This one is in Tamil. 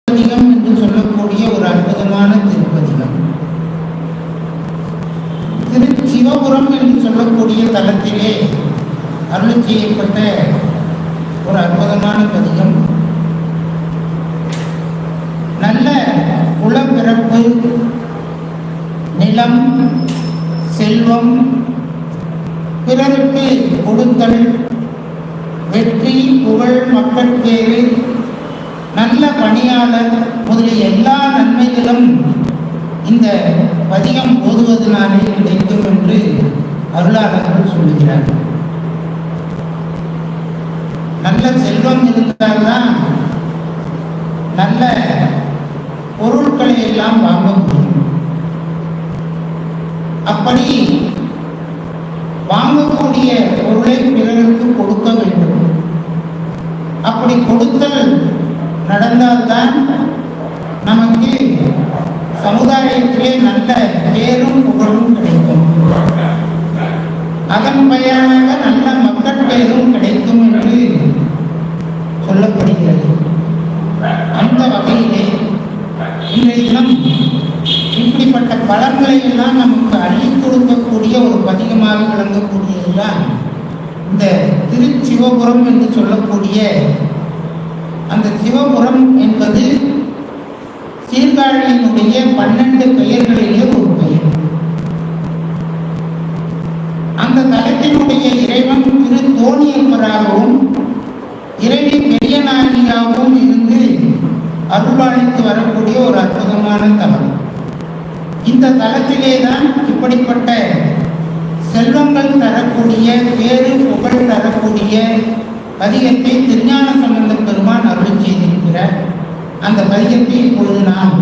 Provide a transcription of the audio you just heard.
திருப்பதிகம் என்று சொல்லக்கூடிய ஒரு அற்புதமான திருப்பதிகம். சிவபுரம் என்று சொல்லக்கூடிய தலத்திலே அருள் செய்யப்பட்ட ஒரு அற்புதமான பதிகம். நல்ல குலப்பிறப்பு, நிலம், செல்வம், பிறருக்கு கொடுத்தல், வெற்றி, புகழ், மக்கட்பேறு, நல்ல பணியாளர் முதலிய எல்லா நன்மைகளும் இந்த பதிகம் ஓதுவதனாலே கிடைக்கும் என்று அருளாளர்கள் சொல்லுகிறார்கள். நல்ல செல்வம் இருந்தால்தான் நல்ல பொருட்களை எல்லாம் வாங்க முடியும். அப்படி வாங்கக்கூடிய பொருளை பிறருக்கு கொடுக்க வேண்டும். அப்படி கொடுத்தல் நடந்தால்தான் நமக்கு சமுதாயத்திலே நல்ல பேரும் புகழும் கிடைக்கும். அதன் பயனாக நல்ல மக்கள் பேரும் கிடைக்கும் என்று சொல்லப்படுகிறது. அந்த வகையிலே இன்றைய தினம் இப்படிப்பட்ட பலன்களை எல்லாம் நமக்கு அள்ளிக் கொடுக்கக்கூடிய ஒரு பதிகமாக விளங்கக்கூடியதுதான் இந்த திருச்சிவபுரம் என்று சொல்லக்கூடிய அந்த சிவபுரம் என்பது சீர்காழியினுடைய 12 பெயர்களிலே ஒரு பெயர். அந்த தலத்தினுடைய இறைவன் திரு தோணியப்பராகவும் இறைவி பெரியநாயகியாகவும் இருந்து அருள்பாலித்து வரக்கூடிய ஒரு அற்புதமான தலம். இந்த தலத்திலே தான் இப்படிப்பட்ட செல்வங்கள் தரக்கூடிய, பேரு புகழ் தரக்கூடிய பதிகத்தை திருஞான சம்பந்த பெருமான் அருள் செய்திருக்கிறார். அந்த பதிகத்தை இப்பொழுது நாம்